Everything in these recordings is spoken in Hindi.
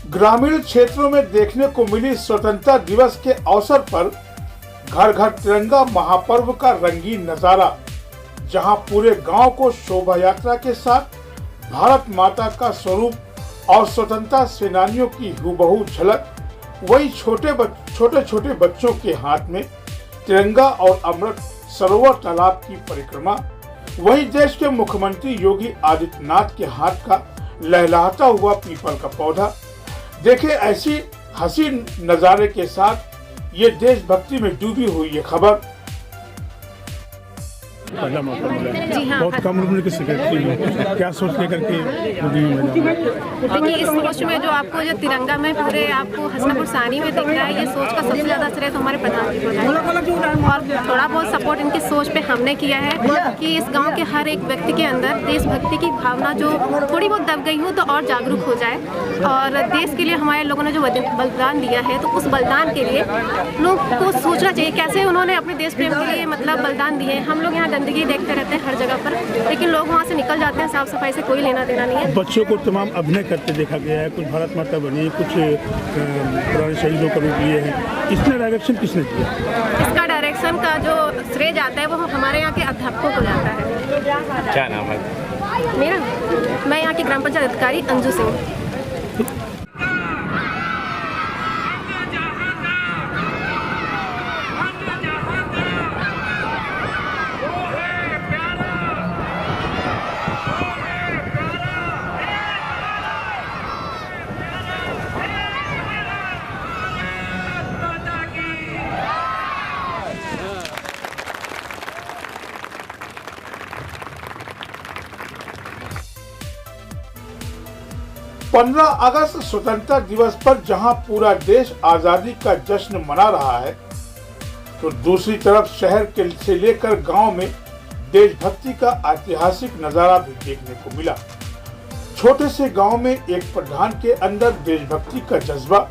ग्रामीण क्षेत्रों में देखने को मिली स्वतंत्रता दिवस के अवसर पर घर घर तिरंगा महापर्व का रंगीन नजारा, जहां पूरे गांव को शोभा यात्रा के साथ भारत माता का स्वरूप और स्वतंत्रता सेनानियों की हूबहू झलक, वही छोटे छोटे बच्चों के हाथ में तिरंगा और अमृत सरोवर तालाब की परिक्रमा, वही देश के मुख्यमंत्री योगी आदित्यनाथ के हाथ का लहलहाता हुआ पीपल का पौधा। देखे ऐसी हसीन नजारे के साथ ये देशभक्ति में डूबी हुई ये खबर। पहला मौका मिला, बहुत कम उम्र के सेक्रेटरी, क्या सोच लेकर के देखिए, इस सोच में जो आपको जो तिरंगा में पूरे आपको हसनापुर सानी में दिख रहा है, ये सोच का सबसे ज़्यादा श्रेय तो हमारे प्रधान जी को है। और थोड़ा बहुत सपोर्ट इनकी सोच पे हमने किया है कि इस गांव के हर एक व्यक्ति के अंदर देशभक्ति की भावना जो थोड़ी बहुत दब गई हो तो और जागरूक हो जाए। और देश के लिए हमारे लोगों ने जो बलिदान दिया है, तो उस बलिदान के लिए लोग को सोचना चाहिए कैसे उन्होंने अपने देश प्रेम के लिए मतलब बलिदान दिए। हम लोग यहाँ गंदगी देखते रहते हैं हर जगह पर, लेकिन लोग वहाँ से निकल जाते हैं, साफ सफाई से कोई लेना देना नहीं है। बच्चों को तमाम अभिनय करते देखा गया है, कुछ भारत माता बनी, कुछ पुराने शहीदों का रूप लिए हैं। इसमें डायरेक्शन किसने दिया? इसका डायरेक्शन का जो श्रेय जाता है वो हमारे यहाँ के अध्यापकों को जाता है। क्या नाम है मेरा? मैं यहाँ की ग्राम पंचायत अधिकारी अंजू सिंह। पंद्रह अगस्त स्वतंत्रता दिवस पर जहां पूरा देश आजादी का जश्न मना रहा है, तो दूसरी तरफ शहर के से लेकर गांव में देशभक्ति का ऐतिहासिक नजारा भी देखने को मिला। छोटे से गांव में एक प्रधान के अंदर देशभक्ति का जज्बा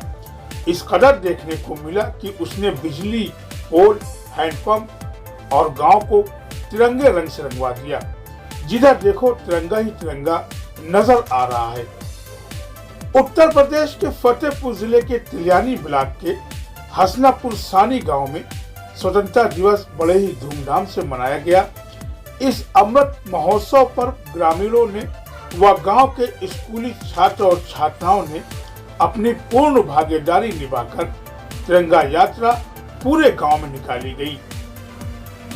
इस कदर देखने को मिला कि उसने बिजली, पोल, हैंडपंप और गांव को तिरंगे रंग से रंगवा दिया। जिधर देखो तिरंगा ही तिरंगा नजर आ रहा है। उत्तर प्रदेश के फतेहपुर जिले के तिलियानी ब्लॉक के हसनापुर सानी गांव में स्वतंत्रता दिवस बड़े ही धूमधाम से मनाया गया। इस अमृत महोत्सव पर ग्रामीणों ने व गांव के स्कूली छात्र और छात्राओं ने अपनी पूर्ण भागीदारी निभाकर तिरंगा यात्रा पूरे गांव में निकाली गई।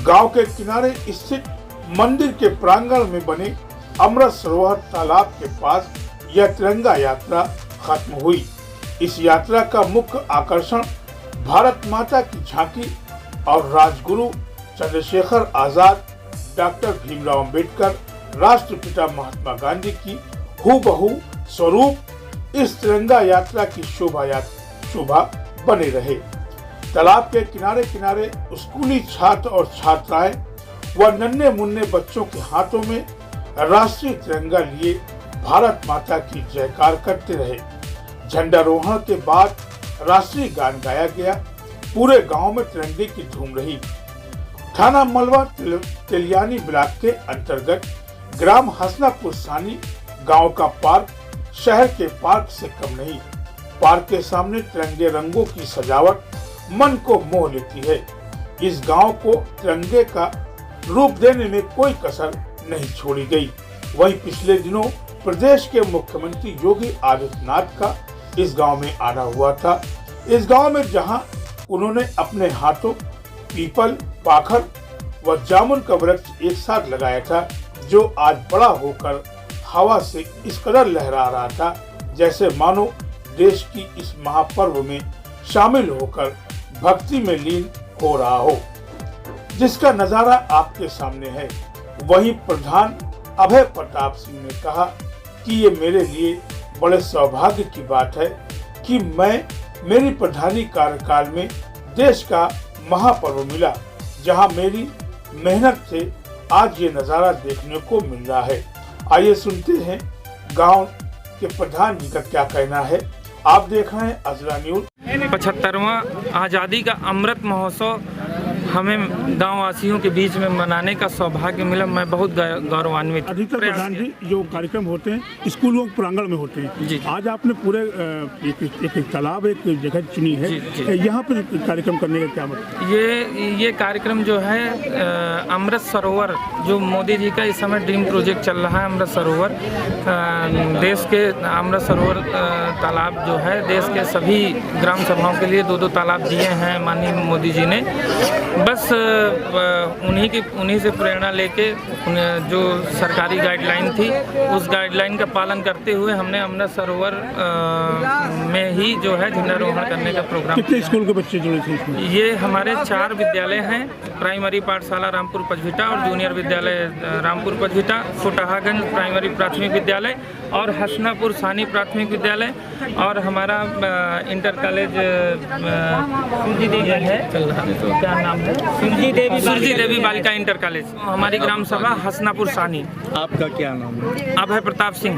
गांव के किनारे स्थित मंदिर के प्रांगण में बने अमृत सरोवर तालाब के पास यह तिरंगा यात्रा खत्म हुई। इस यात्रा का मुख्य आकर्षण भारत माता की झांकी और राजगुरु चंद्रशेखर आजाद, डॉक्टर भीमराव अंबेडकर, राष्ट्रपिता महात्मा गांधी की हूबहू स्वरूप इस तिरंगा यात्रा की शोभा बने रहे। तालाब के किनारे किनारे स्कूली छात्र और छात्राएं व नन्हे मुन्ने बच्चों के हाथों में राष्ट्रीय तिरंगा लिए भारत माता की जयकार करते रहे। झंडारोहण के बाद राष्ट्रीय गान गाया गया। पूरे गांव में तिरंगे की धूम रही। थाना मलवा तिलियानी ब्लॉक के अंतर्गत ग्राम हसनापुर सानी गांव का पार्क शहर के पार्क से कम नहीं। पार्क के सामने तिरंगे रंगों की सजावट मन को मोह लेती है। इस गांव को तिरंगे का रूप देने में कोई कसर नहीं छोड़ी गई। वहीं पिछले दिनों प्रदेश के मुख्यमंत्री योगी आदित्यनाथ का इस गांव में आना हुआ था। इस गांव में जहां उन्होंने अपने हाथों पीपल, पाखर व जामुन का वृक्ष एक साथ लगाया था, जो आज बड़ा होकर हवा से इस कदर लहरा रहा था जैसे मानो देश की इस महापर्व में शामिल होकर भक्ति में लीन हो रहा हो, जिसका नजारा आपके सामने है। वहीं प्रधान अभय प्रताप सिंह ने कहा कि ये मेरे लिए बड़े सौभाग्य की बात है कि मेरी प्रधानी कार्यकाल में देश का महापर्व मिला, जहां मेरी मेहनत से आज ये नजारा देखने को मिल रहा है। आइए सुनते हैं गांव के प्रधान जी का क्या कहना है। आप देख रहे हैं अजरा न्यूज। 75वां आज़ादी का अमृत महोत्सव हमें गाँव वासियों के बीच में मनाने का सौभाग्य मिला। मैं बहुत गौरवान्वित। अधिकतर प्रधान जी जो कार्यक्रम होते हैं स्कूलों के प्रांगण में होते हैं। जी। आज आपने पूरे एक तालाब एक जगह चुनी है। जी, जी। यहाँ पर कार्यक्रम करने का क्या मतलब? ये कार्यक्रम जो है अमृत सरोवर, जो मोदी जी का इस समय ड्रीम प्रोजेक्ट चल रहा है, अमृत सरोवर, देश के अमृत सरोवर तालाब जो है देश के सभी ग्राम सभाओं के लिए 2-2 तालाब दिए हैं माननीय मोदी जी ने। बस उन्हीं से प्रेरणा लेके जो सरकारी गाइडलाइन थी उस गाइडलाइन का पालन करते हुए हमने अमृत सरोवर में ही जो है झंडारोहण करने का प्रोग्राम। कितने स्कूल के बच्चे जुड़े थे इसमें? ये हमारे 4 विद्यालय हैं, प्राइमरी पाठशाला रामपुर पचभिटा और जूनियर विद्यालय रामपुर पचभिटा, फुटहागंज प्राइमरी प्राथमिक विद्यालय और हसनापुर सानी प्राथमिक विद्यालय और हमारा इंटर कॉलेज है, तो क्या नाम है, सुरजी देवी बालिका इंटर कॉलेज। हमारी ग्राम सभा हसनापुर सानी। आपका क्या नाम है? अभय प्रताप सिंह।